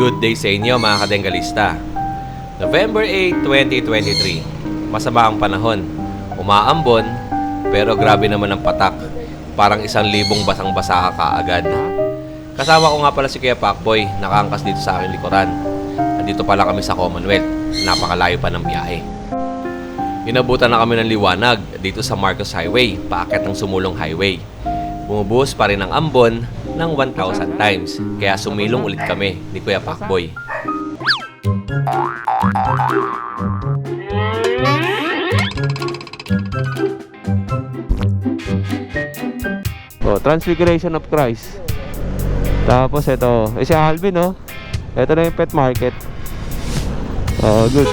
Good day sa inyo mga kadenggalista. November 8, 2023. Masama ang panahon. Umaambon, pero grabe naman ang patak. Parang 1,000 basang-basa ka kaagad. Kasama ko nga pala si Kuya Pacboy, nakaangkas dito sa aking likuran. Nandito pala kami sa Commonwealth. Napakalayo pa ng biyahe. Inabutan na kami ng liwanag dito sa Marcos Highway, paakyat ng Sumulong Highway. Bumubuhos pa rin ang ambon ng 1,000 times. Kaya sumilong ulit kami ni Kuya Pacboy. Oh, Transfiguration of Christ. Tapos ito, si Alvin, no? Ito na yung pet market. Oh, good.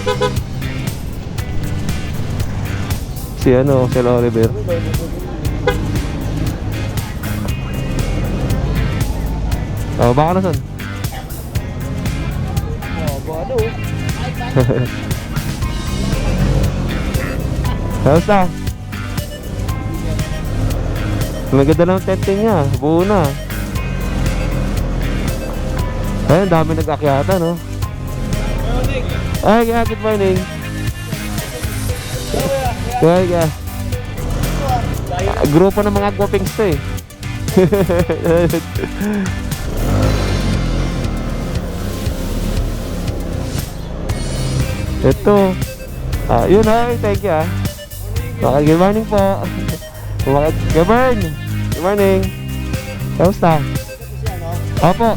Si Oliver. Oh, baka na son. Kamusta? Maganda lang tente niya, buo na. Ayun, dami nag-akyata, no? Ay, yeah, good morning. Yeah. Grupo ng mga guwapings to eh. Ito. Yun, ay, thank you good morning po. Good morning. Kamusta? Opo.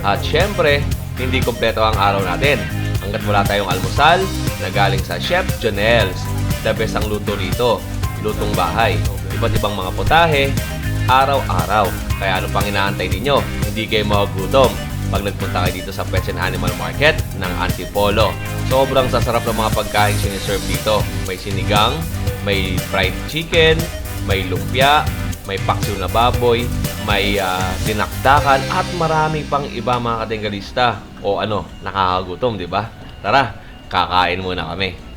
At syempre, hindi kompleto ang araw natin hanggat wala tayong almusal na galing sa Chef Jonel's. The best ang luto rito, lutong bahay, iba't ibang mga putahe, araw-araw. Kaya ano pang inaantay ninyo? Hindi kayo magugutom pag nagpunta kayo dito sa Pets and Animal Market ng Antipolo. Sobrang sasarap ng mga pagkain siniserve dito. May sinigang, may fried chicken, may lumpia, may paksiw na baboy, may dinakdakan at marami pang iba mga kadenggalista. O ano, nakakagutom, di ba? Tara, kakain muna kami.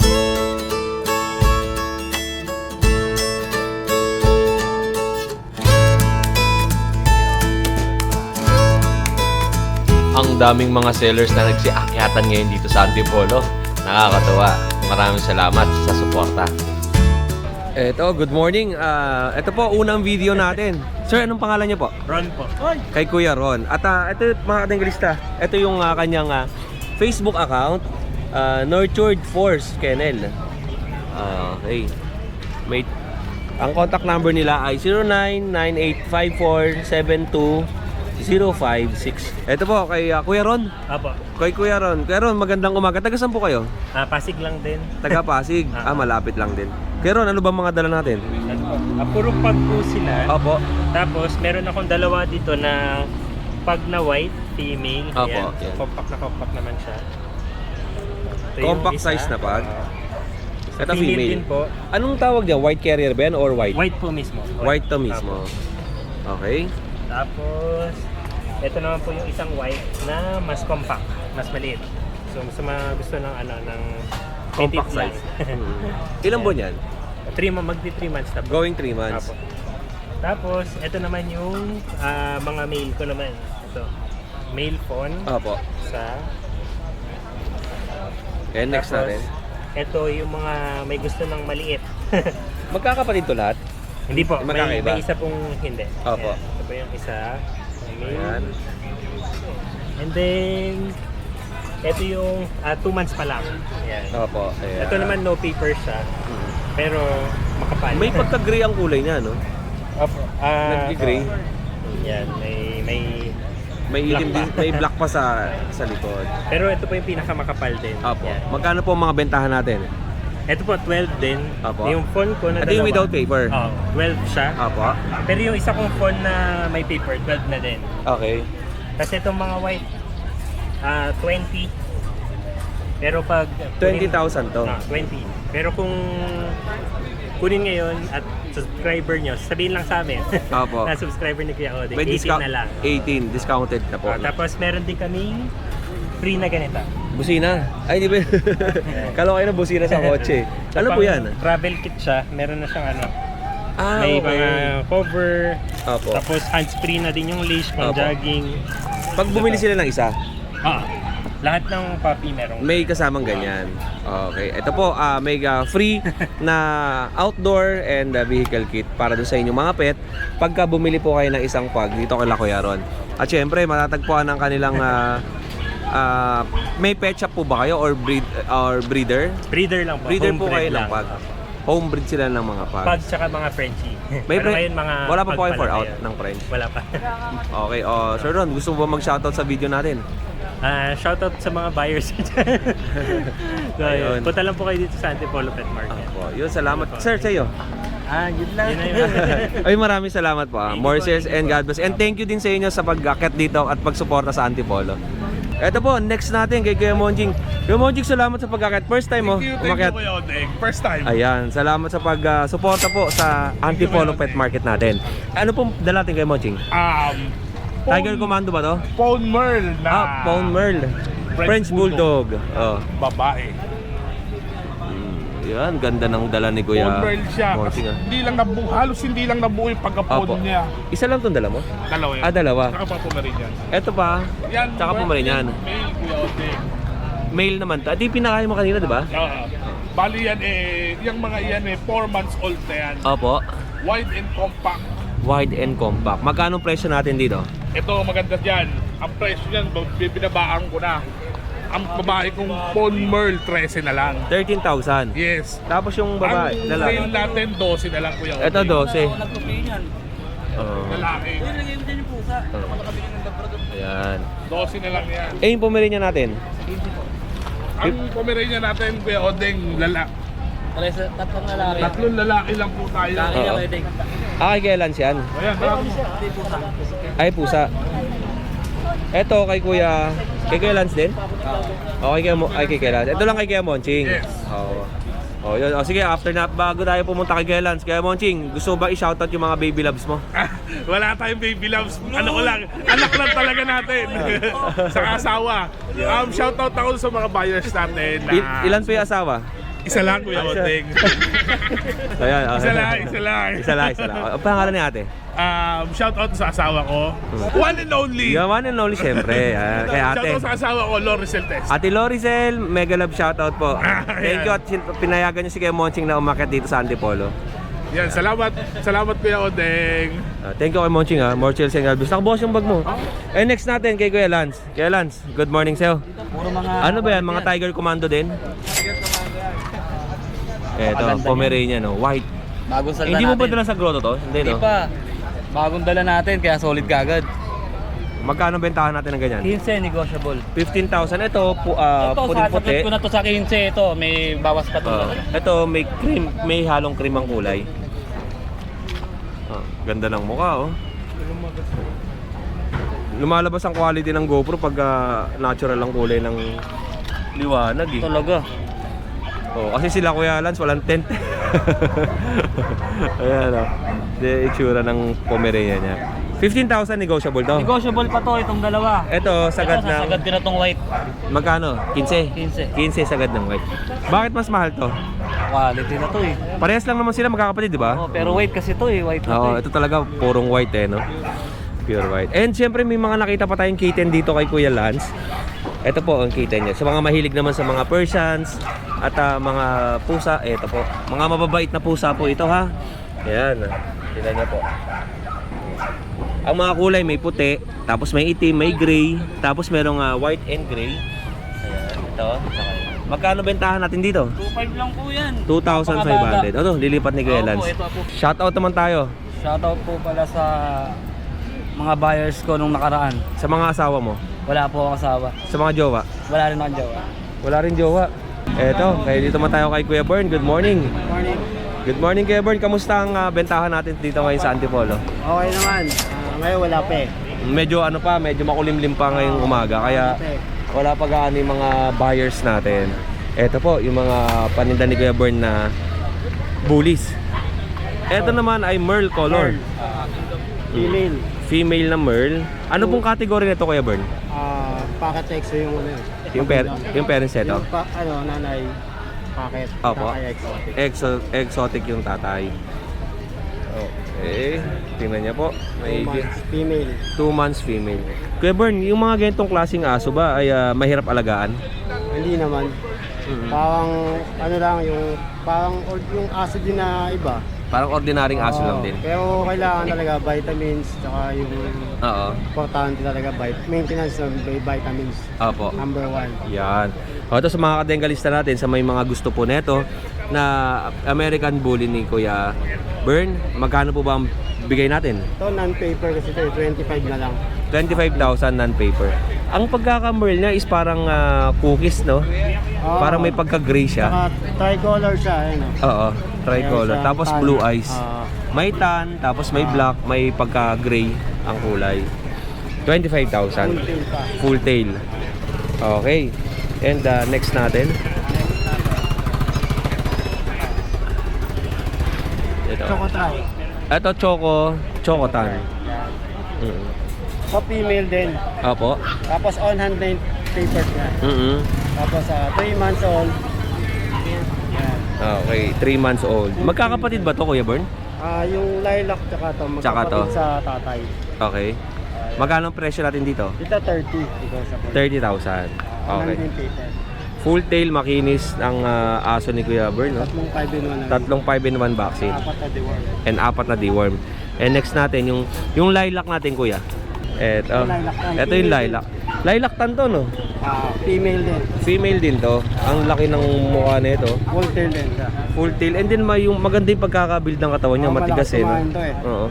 Ang daming mga sellers na nagsiakyatan ngayon dito sa Antipolo. Nakakatuwa. Maraming salamat sa suporta. Eto, good morning. Ito po, unang video natin. Sir, anong pangalan niyo po? Ron po. Kay Kuya Ron. At ito mga kadenggalista, ito yung kanyang Facebook account, Nurtured Force Kennel. Okay. Ang contact number nila ay 09985472 056. Ito po kay Kuya Ron. Apo. Kay Kuya Ron. Kuya Ron, magandang umaga. Taga saan po kayo? Pasig lang din. Taga Pasig. Malapit lang din. Kuya Ron, ano ba mga dala natin? Puro pag po sila. Opo. Tapos meron akong dalawa dito na pag na white, female. Opo. Yan. Compact naman siya. Ito Compact yung size na pag. Ito female din po. Anong tawag niya? White carrier ba yan or white? White po mismo. White to mismo. Okay. Tapos ito naman po yung isang white na mas compact, mas maliit. So gusto ng ng Compact size. Ilang buwan yan? 3 months na po. Going 3 months. Apo. Tapos ito naman yung mga male ko naman. Ito. Male fawn. Opo. Sa And next tapos, natin. ito yung mga may gusto ng maliit. Magkakapatid to lahat? Hindi po, may Magkakaiba? isa pong hindi. Opo. Ayan. Ito po yung isa. Male. Ayan. And then ito yung 2 months pa lang. Ayan. Opo. Ayan. Ito naman no paper siya. Pero makapal. May pagka-gray ang kulay niya, no? Opo. Nag-gray. Yan, May itim din, may black pa sa likod. pero ito po yung pinakamakapal din. Opo. Yan. Magkano po ang mga bentahan natin? Ito po 12 din. Opo. Yung phone ko na Ito yung without paper? 12 siya. Opo. Pero yung isa kong phone na may paper, 12 na din. Okay. Kasi itong mga white 20. Pero pag 20,000 to. 20. Pero kung kunin ngayon at subscriber nyo, sabihin lang sa amin. Opo. Na subscriber ni Kuya Ode, May 18 discount na lang. 18, discounted na po. Tapos meron din kaming free na ganito. Busina. Ay, di ba? Kala ko kayo na busina sa kotse. Ano po yan? Travel kit siya. Meron na siyang okay. may mga cover. Opo. Tapos hands-free na din yung leash pang Opo. jogging. Pag bumili sila ng isa, Lahat ng puppy merong May kasamang ganyan. Okay. Ito po, may free na outdoor and vehicle kit para doon sa inyong mga pet. Pagka bumili po kayo ng isang pug dito kay Kuya Ron. At syempre, matatagpuan ng kanilang may pet shop po ba kayo or breeder? breeder lang po. Breeder home po bred kayo ng lang. pug. Home breed sila ng mga pug. Pug tsaka mga Frenchie. May Pero ngayon mga wala pa po pug kayo for lang out ngayon. ng French. Wala pa. Okay, Sir Ron, gusto mo ba mag-shoutout sa video natin? Shoutout sa mga buyers. So, Ayun. punta lang po kayo dito sa Antipolo Pet Market. Yun, salamat. Sir, sa iyo. Yun lang. Yun na yun. Ay, maraming salamat po. More shares and God bless. And thank you din sa inyo sa pag-akit dito at pagsuporta sa Antipolo. Ito po, next natin kay Kuya Monjing. Kuya Monjing, salamat sa pag-akit. First time mo umakyat. Kuya Odeng. First time. Ayan, salamat sa pag-suporta po sa Antipolo Pet Market natin. Ano pong dala natin kay Monjing? Tiger Commando ba to? Pawn Merle na Pawn Merle. French Bulldog. babae. Yan, ganda ng dala ni Kuya Pawn Merle siya. Monjing. Halos hindi lang nabuo yung pagka-pawn niya. Isa lang tong dala mo? Dalawa yan. Dalawa. Saka pa Pomeranian. Ito pa. Yan. Tsaka Pomeranian. Male, Kuya Odeng. Male naman to. Di pinakain mo kanina, di ba? Bali yan yung mga yan 4 months old na yan. Opo. Wide and compact. Wide and compact. Magkano presyo natin dito? Ito maganda dyan. Ang presyo niyan, binabaan ko na. Ang babae kong Pawn Merle, 13 na lang. 13,000. Yes. Tapos yung babae, Ang lalaki. male natin, 12 na lang, Kuya Odeng. Ito 12. Lalaki. Ayan. 12 na lang yan. Eh, yung Pomeranian natin. Ang Pomeranian natin, Kuya Odeng, Tatlong lalaki. tatlong lalaki lang po tayo. Oo. Kay Kuya Lance yan. Ayan, marami. Ay, pusa. Ito kay Kuya Lance din? Okay, kay Kuya Lance. Ito lang kay Kuya Monching. Yes. Oo. Oh, yun. Sige, after na, bago tayo pumunta kay Kuya Lance, Kuya Monching, gusto mo ba i-shoutout yung mga baby loves mo? Wala tayong baby loves. Ano ko lang, anak lang talaga natin. Sa asawa. Shoutout ako sa mga buyers natin. Na Ilan pa yung asawa? Isa lang, Kuya Odeng. Ayan, Isa lang. Isa lang. Ang pangalan ni ate? Shoutout sa asawa ko. One and only. Yung one and only, syempre. Kay ate. Shoutout sa asawa ko, Loricel Test. Ate Loricel, mega love shoutout po. Thank you at pinayagan niyo si Kuya Monching na umakyat dito sa Antipolo. Yan, salamat Kuya Odeng. Thank you kay Monching ha. More chills and God bless. Nakabukas yung bag mo. And next natin kay Kuya Lance. Kuya Lance, good morning sa'yo. Puro mga Ano ba yan? Mga Tiger Commando din? Ito, Pomeranian, no? White. bagong salda Hindi mo ba natin. dala sa grotto to? Hindi, Hindi no? pa. Bagong dala natin kaya solid kagad. Magkano bentahan natin ng ganyan? 15 negotiable. 15,000. Ito, Ito, puting-puti. sasagot ko na to sa 15 ito. May bawas pa to. Ito, may cream, may halong cream ang kulay. Ganda ng mukha, oh. Lumalabas ang quality ng GoPro pag natural ang kulay ng liwanag, eh. Talaga. Kasi sila Kuya Lance, walang tent. Ayan, oh. The itsura ng Pomeranian niya. 15,000 negotiable to. Negotiable pa to itong dalawa. Ito, sagad Ito, ng... sasagad ko na tong white. Magkano? 15? 15. 15 sagad ng white. Bakit mas mahal to? Quality na to eh. Parehas lang naman sila magkakapatid, di ba? Oh, pero white kasi to eh. White na to Oo, eh. ito talaga purong white no? Pure white. And syempre may mga nakita pa tayong kitten dito kay Kuya Lance. Ito po ang kitten niya. Sa mga mahilig naman sa mga Persians at mga pusa, ito po. Mga mababait na pusa po ito ha. Ayan. Tingnan niyo po. Ang mga kulay may puti, tapos may itim, may gray, tapos merong white and gray. Ayan, ito. Magkano bentahan natin dito? 2.5 lang po yan. 2,500. Ano, lilipat ni Kuya Oo po, Lance. ito po. Shoutout naman tayo Shoutout po pala sa mga buyers ko nung nakaraan. sa mga asawa mo, Wala po akong asawa. sa mga jowa. Wala rin akong jowa. Wala rin jowa. Eto, kaya dito man tayo kay Kuya Bern. Good morning. Morning. Good morning Kuya Bern. Kamusta ang bentahan natin dito ngayon sa Antipolo? Okay naman. Ngayon wala pa eh. Medyo medyo makulimlim pa ngayong umaga. Kaya wala pa gaano yung mga buyers natin. Eto po, yung mga paninda ni Kuya Bern na bullies. Eto naman ay Merle color. Female. Female na Merle. Ano pong category nito Kuya Bern? Packet exo yung ano yun. Yung parents nito? Yung nanay, packet. Opo. Tatay exotic. Exotic yung tatay. Okay. tingnan niya po. 2 May months, female. 2 months female. Kuya Bern, yung mga ganitong klaseng aso ba ay mahirap alagaan? Hindi naman. Parang ano lang, yung aso din na iba. Parang ordinaryong aso lang Oo, din. Pero kailangan talaga vitamins, tsaka yung Oo. importante talaga maintenance ng vitamins. Opo. Number 1. Yan. O, ito sa mga kadengalista natin, sa may mga gusto po neto na American Bully ni Kuya Bern, magkano po ba ang bigay natin? Ito non-paper kasi ito, 25 na lang. 25,000 non-paper. Ang pagkaka-merl niya is parang cookies, no? Oo. Parang may pagka-gray siya. Saka tricolor siya, ayun o. Oo, tricolor. Ayan, Tapos tan. blue eyes. Oo. May tan, tapos may black, may pagka-gray ang kulay. 25,000. Full tail pa. Full tail. Okay. And next natin. Ito. Chocotry. Ito Choco Tan. Mm. So female din. Opo. Tapos on hand na yung papers niya. Tapos 3 months old. Yan. Okay, 3 months old. Magkakapatid ba to, Kuya Bern? Yung lilac tsaka to, Tsaka to. magkapatid sa tatay. Okay. Magkano ang presyo natin dito? Ito 30. Ikaw sa 30,000. Okay. Yung paper. Full tail makinis ang aso ni Kuya Bern, no? Tatlong 5 in 1 na. Tatlong 5 in 1 vaccine. Apat na deworm. And 4 na deworm. And next natin, yung lilac natin, Kuya. Ito. Lilac tan. Ito yung lilac. Lilac tan to, no? Female din. Female din to. Ang laki ng mukha nito. Full tail din siya. Full tail. And then may yung maganda yung pagkakabuild ng katawan niya. Oo, Matigas malakas eh, no? kumain to eh. Oo.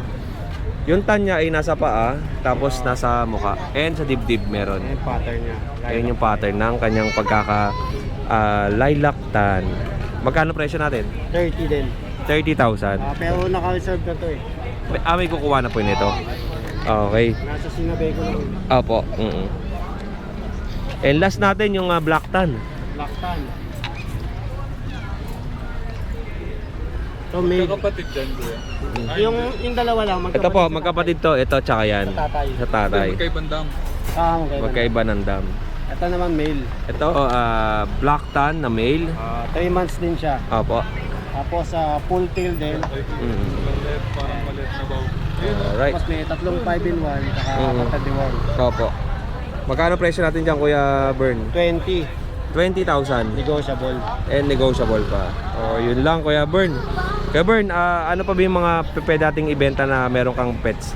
Yung tan niya ay nasa paa, tapos nasa mukha. And sa dibdib meron. Yung pattern niya. Ayun yung pattern ng kanyang lilac tan. Magkano presyo natin? 30 din. 30,000. Pero naka-reserve na to eh. May kukuha na po nito. Okay. Nasa Sinabeco lang. Opo. And last natin yung black tan. Black tan. So may Kapatid dyan, kuya. yung dalawa lang Ito po, magkapatid to. Ito tsaka yan. Sa tatay. Sa tatay. Kay Bandam. Okay. Magkaiba ng dam. Ito naman male. Ito, black tan na male. 3 months din siya. Opo. Tapos full tail din. Parang malit na baw. Alright. Tapos may tatlong 5 in 1 saka Mhm. apat na deworm. Opo. Magkano presyo natin dyan, Kuya Bern? 20. 20,000. Negotiable. And negotiable pa. Yun lang, Kuya Bern. Kuya Bern, ano pa ba yung mga pwede nating ibenta na meron kang pets?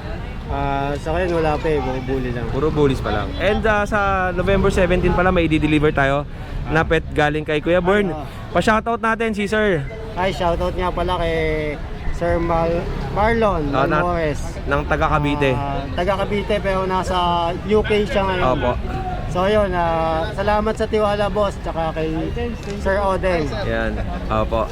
Sa akin wala pa eh. Bully lang. Puro bullies pa lang. And sa November 17 pala may i-deliver tayo na pet galing kay Kuya Bern. Pa-shoutout natin si Sir Ay, shoutout nga pala kay Sir Marlon Morales. ng taga Cavite. Taga Cavite pero nasa UK siya ngayon. Opo. So yun, salamat sa tiwala boss tsaka kay Sir Odeng. Yan. Opo.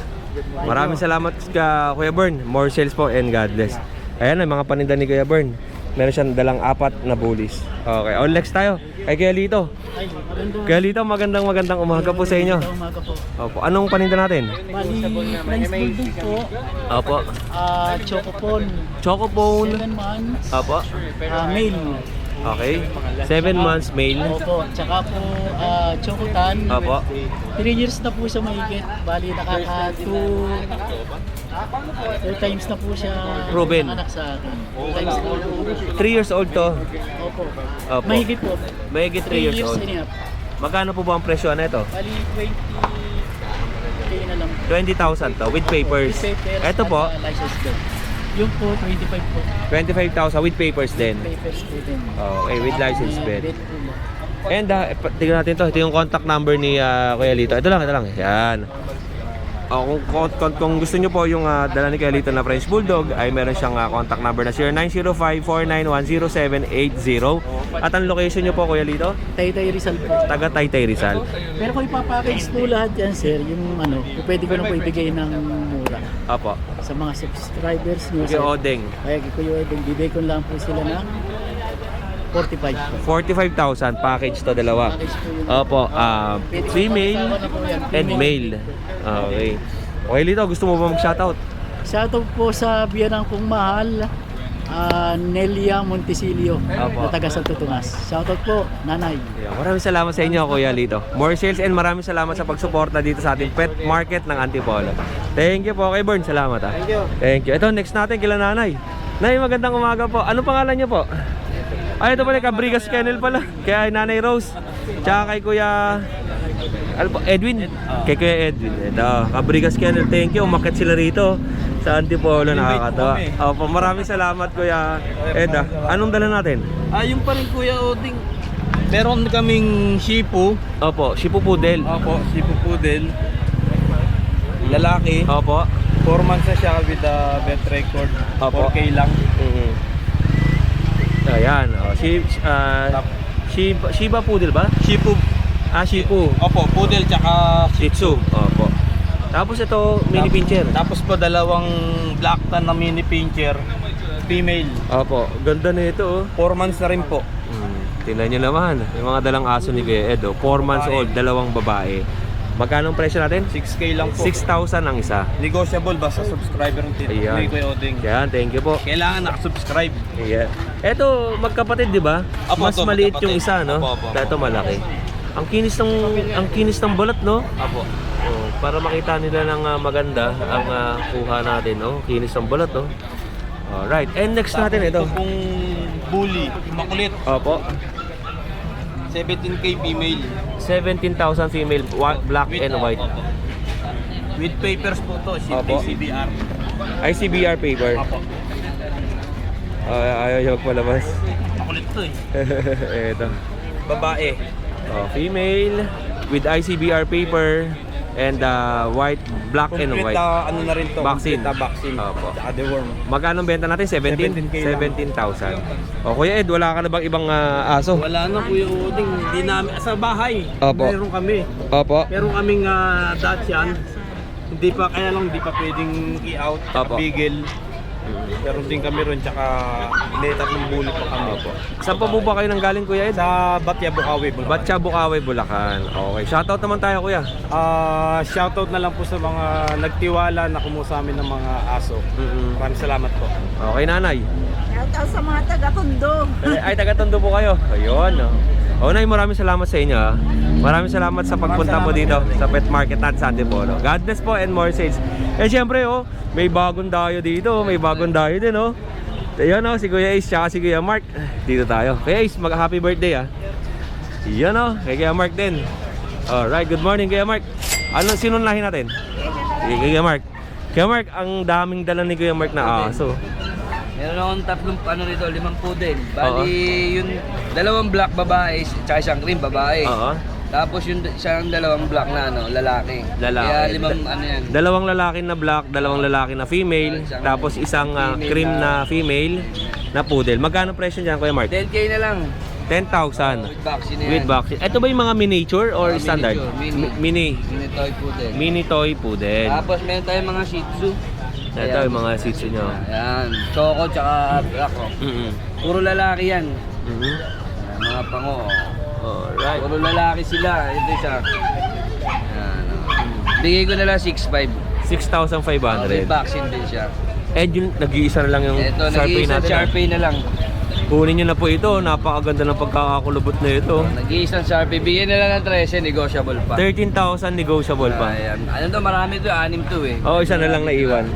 Maraming salamat ka Kuya Bern. More sales po and God bless. Ayan ang mga paninda ni Kuya Bern. Meron siyang dalang 4 na bullies. Okay, on next tayo. Kay Kuya Lito. Kuya Lito, magandang umaga po sa inyo. Umaga po. Opo. Anong paninda natin? Bali, French Bulldog po. Opo. Chocopon. Chocopone. 7 months. Opo. Male. Okay. 7 months male. Opo. Tsaka po, Chocotan. Opo. 3 years na po siya mahigit. Bali, nakaka 2 times na po siya Proven. anak sa akin. 2 times na po. 3 years old to. Opo. Opo. Mahigit po. Mahigit 3 years old. and a half. Magkano po ba ang presyo na ito? Bali, 20K na lang. 20,000 to with papers. With papers Ito po, at, license din. Yung po, 25 po. 25,000 with papers din. Papers po din. Okay, with license plate. Bet po mo. And tingnan natin to. Ito yung contact number ni Kuya Lito. Ito lang. Yan. Kung gusto nyo po yung dala ni Kuya Lito na French Bulldog, ay meron siyang contact number na 0905-491-0780. At ang location nyo po, Kuya Lito? Taytay Rizal po. Taga Taytay Rizal. Pero kung ipapackage po lahat yan, sir, yung pwede ko na po ibigay ng mura Opo. sa mga subscribers nyo. Kuya Odeng. Kaya Kuya Odeng, bibigay ko lang po sila ng 45 po. 45,000 package to, dalawa. Package po yun. Opo, Pwede po female mag-asawa na po yan. and male. Okay. Okay, Lito, gusto mo ba mag-shoutout? Shoutout po sa biyanang kong mahal, Nelia Montesilio, Opo. na taga Santo Tomas. Shoutout po, nanay. Yeah, maraming salamat sa inyo, Kuya Lito. More sales and maraming salamat sa pagsuporta dito sa ating pet market ng Antipolo. Thank you po kay Bern. Salamat. Thank you. Thank you. Ito, next natin kila nanay. Nay, magandang umaga po. Ano pangalan niyo po? Ay, ito pala, Cabrigas Kennel pala. Kaya Nanay Rose. Tsaka kay Kuya ano po, Edwin. Kay Kuya Edwin. Ito, Cabrigas Kennel. Thank you. Umakyat sila rito sa Antipolo. Nakakatawa. Opo, maraming salamat Kuya Ed. Anong dala natin? Yung pa rin Kuya Oding. Meron kaming Shipu. Opo, Shipu Poodle. Opo, Shipu Poodle. Lalaki. Opo. 4 months na siya with the vet record. Opo. 4K lang. Ayan. Shiba Poodle ba? Shipu. Shipu. Opo, Poodle tsaka Shih Tzu. Opo. Tapos ito, mini pincher. Tapos po dalawang black tan na mini pincher. Female. Opo, ganda na ito 4 months na rin po. Tingnan nyo naman, yung mga dalang aso ni Kuya Ed, 4 months old, dalawang babae. Magkano ang presyo natin? 6K lang po. 6,000 ang isa. Negotiable basta subscriber ng tito Ayan. ni Kuya Oding. Yan, thank you po. Kailangan nakasubscribe. Ayan. Ito, magkapatid, di ba? Apo, Mas ito, maliit magkapatid. yung isa, no? Apo. Ito malaki. Ang kinis ng balat, no? Apo. Oh, para makita nila ng maganda ang kuha natin, no? Kinis ng balat, no? Alright, and next natin ito. Ito pong bully, makulit. Opo, 17K female. 17,000 female, black and white. Opo. With papers po to, Opo. CBR. ICBR paper. Opo. Ayaw yung palabas. Makulit to eh. Ito. Babae. Female with ICBR paper and white, black and Complete white. ano na rin to. Vaccine. Complete vaccine. Opo. Tsaka deworm. Magkano ang benta natin? 17? 17K lang. 17,000. O Kuya Ed, wala ka na bang ibang aso? Wala na Kuya Oding. Hindi namin sa bahay. Opo. Meron kami. Opo. Meron kaming Dachshund. Hindi pa pwedeng i-out. Opo. Beagle. Meron din kami ron tsaka tatlong bully pa kami. Saan pa po ba kayo nang galing Kuya Ed? Sa Batya Bukawi, Bulacan. Batcha, Bukawi, Bulacan. Okay, shoutout naman tayo Kuya. Shoutout na lang po sa mga nagtiwala na kumuha sa amin ng mga aso. Maraming salamat po. Okay, nanay. Shoutout sa mga taga-Tondo. Ay, taga-Tondo po kayo. Ayun, no. Nay, maraming salamat sa inyo. Maraming salamat sa pagpunta mo dito sa pet market natin sa Antipolo. God bless po and more sales. Eh, syempre, may bagong dayo dito. May bagong dayo din, Ayan, si Kuya Ace, tsaka si Kuya Mark. Dito tayo. Kuya Ace, happy birthday, Yan, kay Kuya Mark din. Alright, good morning, Kuya Mark. Sinong lahi natin? Kuya Mark. Kuya Mark, ang daming dala ni Kuya Mark na aso. Meron akong tatlong rito, 5 poodle. Bali, yung dalawang black babae, tsaka isang cream babae. Oo. Tapos yung isang dalawang black na lalaki. Lalaki. Kaya 5 yan. Dalawang lalaki na black, dalawang lalaki na female, tapos isang cream na female na poodle. Magkano presyo dyan, Kuya Mark? 10K na lang. 10,000. With vaccine na yan. With vaccine. Ito ba yung mga miniature or standard? Miniature, Mini. Mini toy poodle. Mini toy poodle. Tapos meron tayong mga Shih Tzu. Ito yung mga Shih Tzu nyo. Ayan. Choco tsaka black. Puro lalaki yan. Mga pango. Alright. Puro lalaki sila. Ito siya. Ayan. Bigay ko na lang 6.5. 6,500. With vaccine din siya. And yung nag-iisa na lang yung Ito, Sharpei nag-iisang natin. Sharpei na lang. Kunin nyo na po ito. Napakaganda ng pagkakakulubot na ito. Nag-iisang Sharpei. Bigyan na lang ng 13, negotiable pa. 13,000 negotiable pa. Ayan. Ano to, marami to, 6 to eh. Oo, isa na lang naiwan.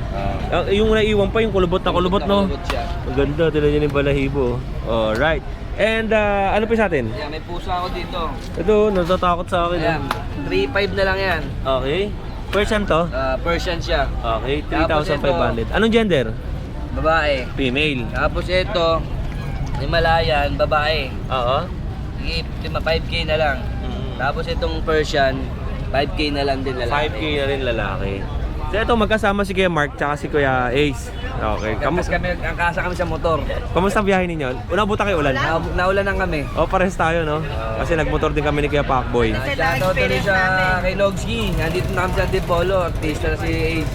Yung naiwan pa, yung kulubot na kulubot, no? Kulubot siya. Ang ganda, tinan nyo yung balahibo. Alright. And ano pa sa atin? Ayan, may pusa ako dito. Ito, natatakot sa akin. Ayan, 3.5 na lang yan. Okay. Persian to? Persian siya. Okay, Tapos 3,500. Anong gender? Babae. Female. Tapos ito, Himalayan, babae. Oo. Sige, 5K na lang. Tapos itong Persian, 5K na lang din lalaki. 5K na rin lalaki. So ito, magkasama si Kuya Mark tsaka si Kuya Ace. Okay. Tapos kami, ang kasa kami sa motor. Kamusta ang biyahe ninyo? Unabutan kayo ulan? Naulan lang kami. Pares tayo, no? Kasi nagmotor din kami ni Kuya Pacboy. Shoutout tuloy sa kay Logski. Nandito na kami sa Antipolo. Artista na si Ace.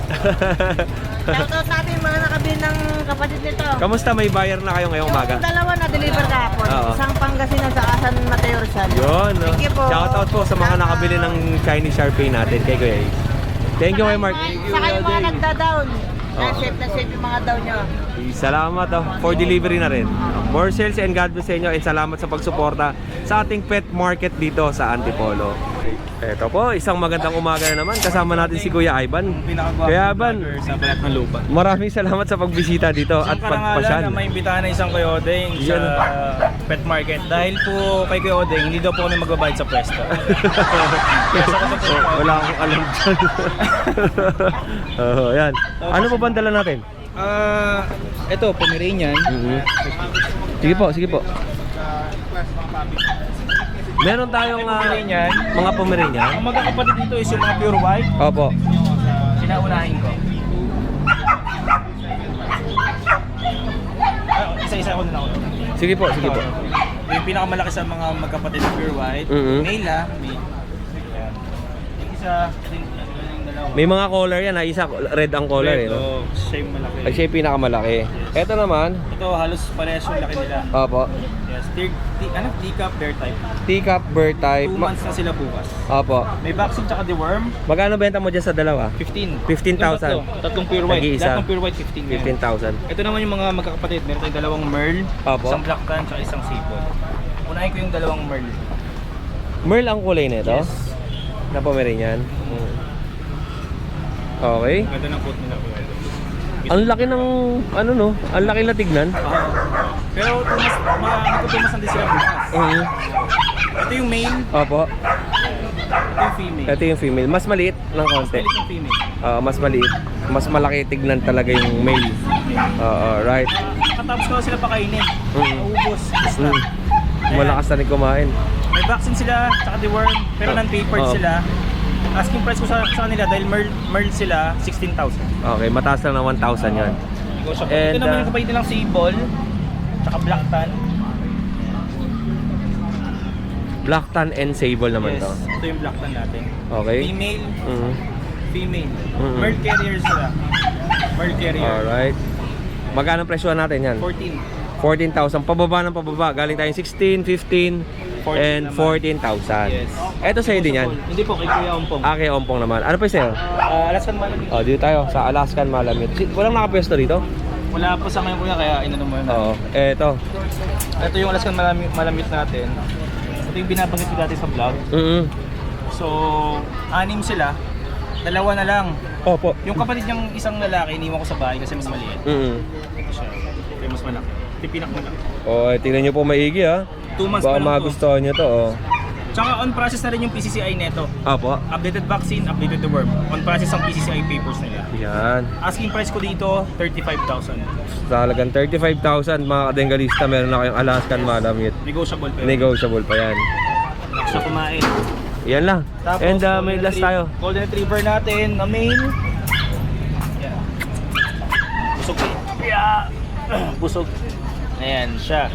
Shoutout natin yung mga nakabili ng kapatid nito. Kamusta? May buyer na kayo ngayong umaga? Yung dalawa na-deliver kahapon. Oo. Isang Pangasinan sa San Mateo Rizal. Yun, no? Thank you po. Shoutout po sa mga nakabili ng Chinese Sharpei natin kay Kuya Ace. Thank you, Kuya Mark. Saka yung mga nagda-down. Na safe yung mga down nyo. Salamat for delivery na rin. More sales and God bless sa inyo and salamat sa pagsuporta sa ating pet market dito sa Antipolo. Eto po, isang magandang umaga na naman. Kasama natin si Kuya Ivan. Kuya Ivan, Sa balat ng lupa. maraming salamat sa pagbisita dito at pagpasyal. na maimbitahan na isang Kuya Odeng sa pet market. Dahil po kay Kuya Odeng, hindi daw po kami magbabayad sa pwesto. Wala akong alam dyan. Yan. Ano po ba ang dala natin? Ito, Pomeranian. Sige po, sige po. Meron tayong mga Pomeranian. Ang magkakapatid dito is yung mga pure white. Opo. Sinaunahin ko. Isa-isa ko na ako. Sige po, sige po. Yung pinakamalaki sa mga magkapatid na pure white. Male ha. Male. Ayan. Yung isa, yung dalawa. May mga color yan, isa red ang color eh. No? Siya yung malaki. Ay, siya yung pinakamalaki. Ito naman, Ito halos parehas yung laki nila. opo, Yes, teacup bear type. teacup, bird type. 2 months na sila bukas. Opo. May vaccine tsaka deworm, Magkano benta mo dyan sa dalawa? 15. 15,000. Tatlong pure white. Nag-iisa. Lahat ng pure white 15 ngayon. 15,000. Ito naman yung mga magkakapatid. Meron tayong dalawang merl, Opo. isang black tan tsaka isang sable. Unahin ko yung dalawang merl. Merl ang kulay nito? Yes. Na Pomeranian. Okay. Ganda ng coat nila. Ang laki ng, ano no? Ang laki na tignan. Pero tumasan din sila bukas. Ito yung male, Opo. ito yung female. Ito yung female. Mas maliit ng konti. Ito yung female. Mas maliit. Mas malaki tignan talaga yung male. Right. Katapos ko na sila pakainin. Naubos. Basta. Malakas na rin kumain. May vaccine sila, tsaka deworm, pero non-papered sila. Asking price ko sa kanila dahil merl sila, 16,000. Okay, mataas lang na 1,000 yun. And, Ito naman yung kapatid nilang sable, tsaka black tan. Black tan and sable naman Yes, to. ito yung black tan natin. Okay. Female, female. Mhm. Merl carrier sila. Merl carrier. Alright. Magkano presyo natin yan? 14. 14,000. Pababa ng pababa. Galing tayong 16, 15, 14 and naman. 14,000. Yes. Eto sa'yo din yan. Hindi po, kay Kuya Ompong. Kay Ompong naman. Ano pa sa'yo? Alaskan Malamig. Dito tayo sa Alaskan Malamig. Walang nakapwesto dito? Wala po sa ngayon kuya, kaya inano mo yun. Eto. Ito yung Alaskan Malamig natin. Ito yung binabanggit ko dati sa vlog. So, 6 sila. 2 na lang. Opo. Yung kapatid niyang isang lalaki, iniwan ko sa bahay kasi mas maliit. Ito siya. Ito yung mas malaki. Ito yung pinakamalaki. Tingnan nyo po maigi ha. 2 months Baka pa lang to. magustuhan nyo to. Tsaka on process na rin yung PCCI neto. Opo. Updated vaccine, updated the worm. On process ang PCCI papers nila. Yan. Asking price ko dito, 35,000. Talagang 35,000 mga kadengalista. Meron na kayong Alaskan Malamig. Negotiable pa yun. Negotiable pa yan. Siya kumain. Yan lang. Tapos, And may last tayo. Golden Retriever natin na male. Yan. Busog ko. Busog. Ayan siya.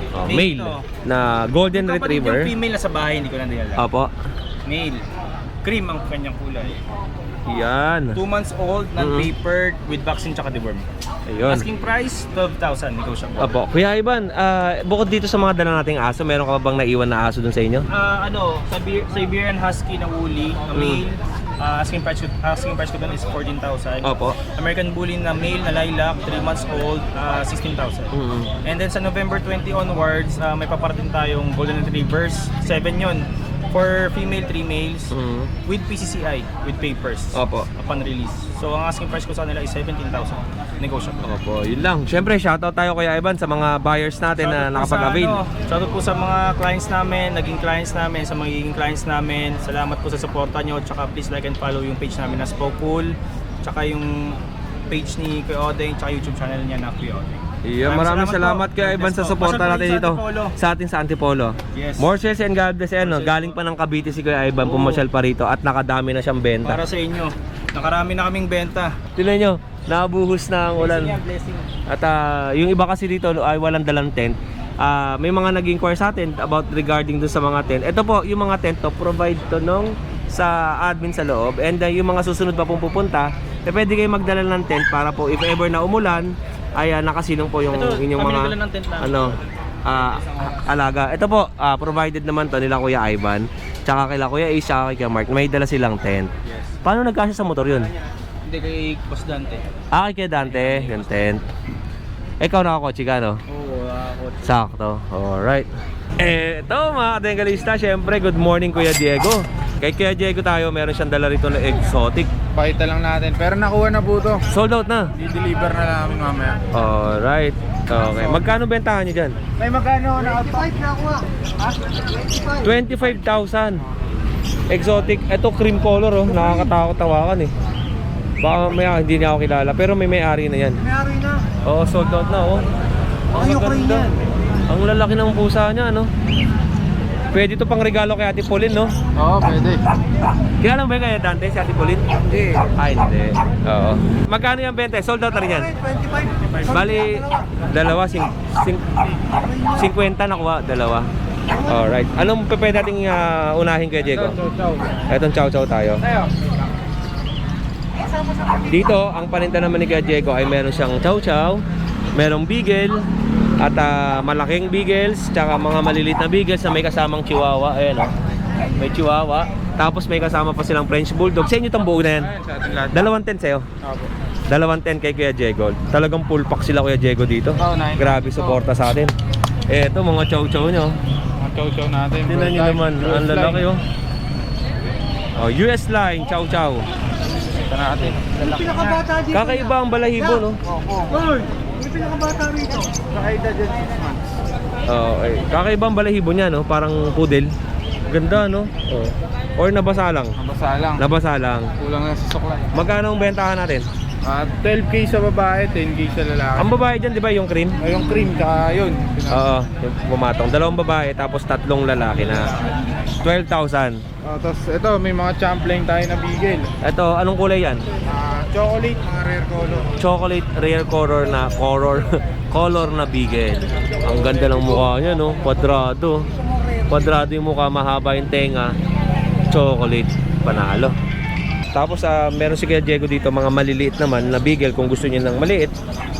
Male na Golden Yung kapatid Retriever. yung female na sa bahay, hindi ko na nilala. Opo. Male. Cream ang kanyang kulay. Yan. 2 months old, non-papered, with vaccine tsaka deworm. Ayun. Asking price, 12,000 negotiable. Opo. Kuya Ivan, bukod dito sa mga dala nating aso, meron ka ba bang naiwan na aso dun sa inyo? Siberian Husky na woolly, na male. Asking price ko doon is 14,000. Opo. American Bully na male na lilac, 3 months old, 16,000. And then sa November 20 onwards, may paparating tayong Golden Retrievers, 7 yon. For female, 3 males, with PCCI, with papers. Opo. Upon release. So ang asking price ko sa kanila is 17,000. Negotiable. Opo, yun lang. Siyempre, shoutout tayo Kuya Ivan sa mga buyers natin na nakapag-avail. Shoutout po sa mga clients namin, naging clients namin, sa magiging clients namin. Salamat po sa suporta nyo. Tsaka please like and follow yung page namin na Spokepool. Tsaka yung page ni Kuya Odeng, tsaka YouTube channel niya na Kuya Odeng. Yeah, maraming salamat Kuya Ivan sa suporta natin dito sa atin sa Antipolo. Yes. More sales and God bless. Galing pa ng Cavite si Kuya Ivan, pumasyal pa rito at nakadami na siyang benta. Para sa inyo. Nakarami na kaming benta. Tingnan nyo, nabuhos na ang ulan. Blessing. At yung iba kasi dito ay walang dalang tent. May mga nag-inquire sa atin about regarding doon sa mga tent. Ito po, yung mga tent to provide to nung sa admin sa loob. And yung mga susunod pa pong pupunta, pwede kayo magdala ng tent para po if ever na umulan, ay nakasilong po yung inyong mga alaga. Ito po, provided naman to nila Kuya Ivan, tsaka kila Kuya Ace, tsaka kay Kuya Mark. May dala silang tent. Paano nagkasya sa motor yun? Hindi, kay Boss Dante. Kay Dante, yung tent. Ikaw nakakotse ka, no? Oo, ako. Sakto. Alright. Ito mga katengalista, syempre good morning Kuya Diego. Kay Kuya Diego tayo, meron siyang dala rito na exotic. Pakita lang natin. Pero nakuha na po to. Sold out na. I-deliver na namin mamaya. Alright. Okay. Magkano bentahan nyo dyan? May magkano na 25 na ako. 25,000. Exotic. Ito cream color oh. Nakakatakot tawakan eh. Baka hindi niya ako kilala. Pero may-ari na yan. May-ari na. Oo, sold out na oh. Ang maganda. Ang lalaki ng pusa niya, no? Pwede ito pang regalo kay Ate Pauline, no? Oo, pwede. Kilala mo ba kaya Dante si Ate Pauline? Hindi. Ay, hindi. Oo. Magkano yung bente? Sold out na rin yan? 25. Bali, dalawa, 50 nakuha, dalawa. Alright. Anong pwede nating unahin kay Diego? Chow. Etong chow-chow tayo. Dito, ang paninda naman ni Kuya Diego ay meron siyang chow-chow, merong beagle, at malaking beagles, tsaka mga maliliit na beagles na may kasamang chihuahua. Ayan o, may chihuahua. Tapos may kasama pa silang French bulldog. Sa inyo itong buo na yan? Dalawang 10 sa'yo? Dalawang 10 kay Kuya Diego. Talagang full pack sila Kuya Diego dito. Grabe suporta sa atin. Eto mga chow-chow nyo. Mga chow natin. Tingnan nyo naman, ang lalaki oh. Oh, US line, chow-chow. Ito natin. Kakaiba ang balahibo, no? May pinakabata rito. Kakaida dyan 6 months. Okay. Kakaiba ang balahibo niya, no? Parang poodle. Ganda, no? Oh. Or nabasa lang? Nabasa lang. Nabasa lang. Kulang na sa suklay. Magkano ang bentahan natin? 12K sa babae, 10K sa lalaki. Ang babae dyan, di ba yung cream? Ay, yung cream, tsaka yun. Oo, yung pumatong. Dalawang babae, tapos tatlong lalaki na 12,000. Tapos ito, may mga champlain tayo na bigel. Ito, anong kulay yan? Chocolate, mga rare color. Chocolate rare color na beagle. Ang ganda ng mukha niya, no? Kwadrado. Kwadrado yung mukha, mahaba yung tenga. Chocolate, panalo. Tapos meron si Kuya Diego dito mga maliliit naman na beagle kung gusto niya ng maliit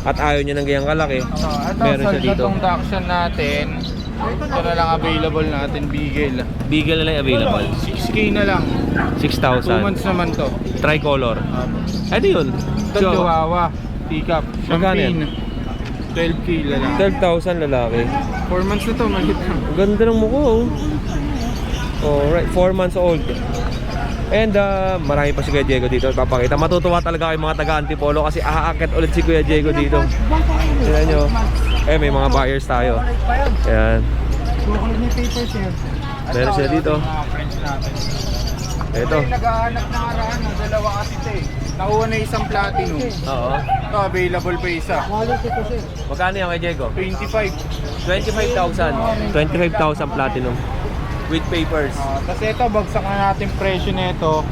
at ayaw niya ng ganyang kalaki. Meron siya dito. Itong Dachshund natin, ito na lang available natin, beagle. Beagle na lang available. 6K na lang. 2 6,000. months naman to. Tricolor. Ano yun? Ito Chihuahua, teacup, Magkano yan? champagne. 12K lalaki. 12,000 lalaki. 4 months na to, maliit lang. Ang ganda ng mukha oh. Alright, 4 months old. And marami pa si Kuya Diego dito papakita. Matutuwa talaga kayo mga taga-Antipolo kasi aakit ulit si Kuya Diego dito. Tignan nyo. May mga buyers tayo. Ayan. Meron sila dito. Ito. Naghahanap ng arahan ng dalawa kasi ito eh. Nakuha na isang platinum. Oo. Ito available pa isa. Magkano yan kay Diego? 25. 25,000. 25,000 platinum. With papers. Tapos ito, bagsak na natin presyo nito.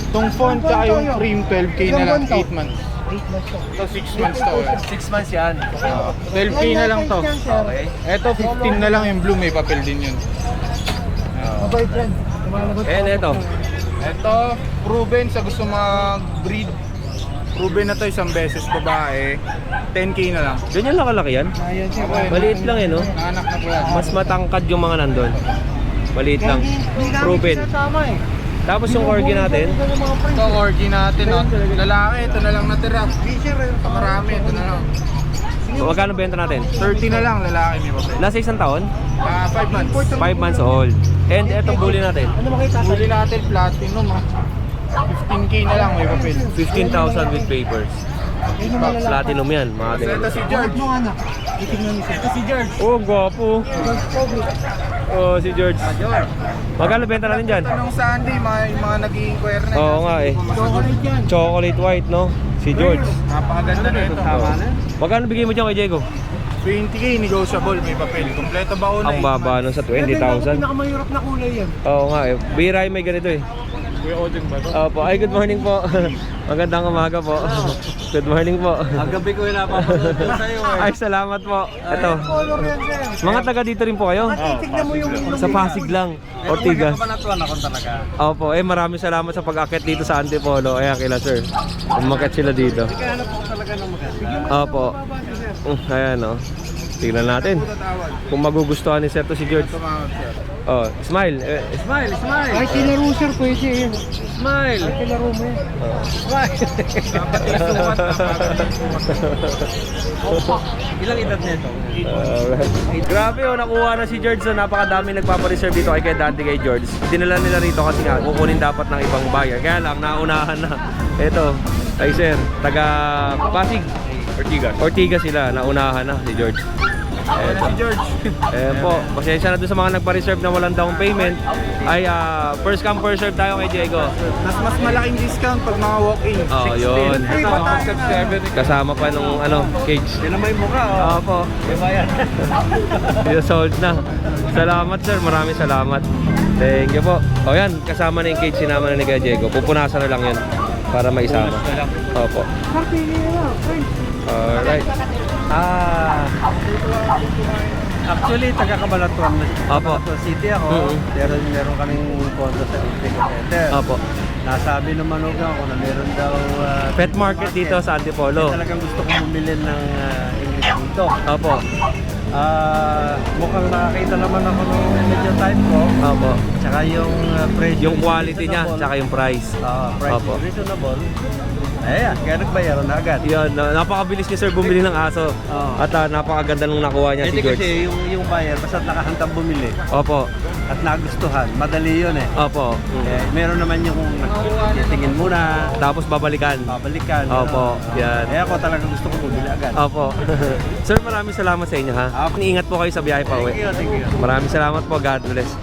Itong font tsaka yung cream, 12K na lang, 8 months. Ito 6 months to. 6 months yan. 12K na lang to. Okay. Ito 15 na lang yung blue, may papel din yun. And ito. Ito, proven sa gusto mag-breed. Proven na to isang beses babae. 10K na lang. Ganyan lang kalaki yan? Maliit lang eh no? Naanak na po yan. Mas matangkad yung mga nandun. Maliit lang. Proven. Tapos yung corgi natin. Ito, orgy natin. No? Lalaki, ito na lang natira. Marami, ito na lang. Magkano benta natin? 30 na lang, lalaki may papel. Nasa isang taon? 5 months. 5 months old. And etong bully natin. Huli natin platinum ha. 15K na lang may papel. 15,000 with papers. Platinum yan, mga Ito si George. Ito si George. Oh, gwapo. Oh, si George. Magkano benta natin dyan? Tanong sa Andy, mga nag-i-inquire na. Oo nga eh. Chocolate white, no? Si George. Napakaganda na ito. Magkano bigay mo dyan kay Diego? 20K negotiable, may papel. Kompleto ba una? Ang baba nun sa 20,000. Pinakamahirap na kulay yan. Oo nga eh. Biray may ganito eh. Kuya Odin ba ito? Opo. Ay, good morning po. Magandang umaga po. Good morning po. Ang gabi ko yung napapanood ko sa'yo eh. Ay, salamat po. Ito. Color yan sir. Mga taga dito rin po kayo? Tignan mo yung Sa Pasig lang. Ortigas. natuwan ako talaga. Opo. Maraming salamat sa pag-akit dito sa Antipolo. Ayan kila sir. Umakit sila dito. Kaya ko talaga ng maganda. Opo. Ayan o. Tingnan natin kung magugustuhan ni Sir to si George. Oh, smile. Smile. Ay, tinaro sir, pwede yun. Smile. Tinaro mo yun. Ilang edad nito? Grabe oh, nakuha na si George. So, napakadami nagpapareserve dito kay Dante kay George. Dinala nila rito kasi nga kukunin dapat ng ibang buyer. Kaya lang, naunahan na. Ito, ay Sir, taga Pasig. Ortigas sila, naunahan na si George. Si George. Po, pasensya na doon sa mga nagpa-reserve na walang down payment. Ay, first come, first serve tayo kay Diego. Mas malaking discount pag mga walk-in. Oh, yun. Kasama pa nung cage. Yan naman yung mukha. Oh. Opo. Diba yan? Yung sold na. Salamat sir, maraming salamat. Thank you po. O yan, kasama na yung cage, sinama na ni Kuya Diego. Pupunasan na lang yun para maisama. Opo. Alright. Actually, taga Cabalatuan. Opo. City ako. Pero meron kaming condo sa Integrated Center. Opo. Nasabi ng manugang ko na meron daw Pet market dito sa Antipolo. Talagang gusto kong bumili ng English dito. Opo. Mukhang nakakita naman ako ng medyo type ko. Opo. Tsaka yung presyo. Yung quality niya, tsaka yung price. Price Opo. reasonable. Ayan, kaya nagbayaran na agad. Yan, napakabilis ni sir bumili ng aso. At napakaganda nung nakuha niya si George. Kasi yung buyer, basta nakahantang bumili Opo. at nagustuhan, madali yun eh. Opo. Meron naman yung titingin muna, Tapos babalikan. babalikan. Opo. Yan. Kaya ako talaga gusto ko bumili agad. Opo. Sir, maraming salamat sa inyo ha. Ingat po kayo sa biyahe pa uwi. Thank you. Maraming salamat po. God bless.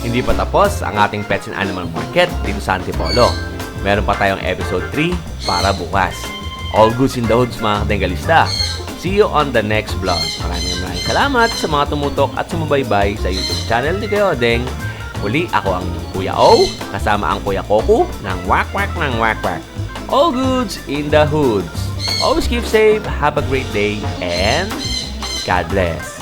Hindi pa tapos ang ating Pets and Animal Market dito sa Antipolo. Meron pa tayong episode 3 para bukas. All goods in the hoods mga katinggalista. See you on the next vlog. Maraming salamat sa mga tumutok at sumubaybay sa YouTube channel ni Kuya Odeng. Uli, ako ang Kuya O, kasama ang Kuya Coco ng Wakwak ng Wakwak. All goods in the hoods. Always keep safe, have a great day, and God bless.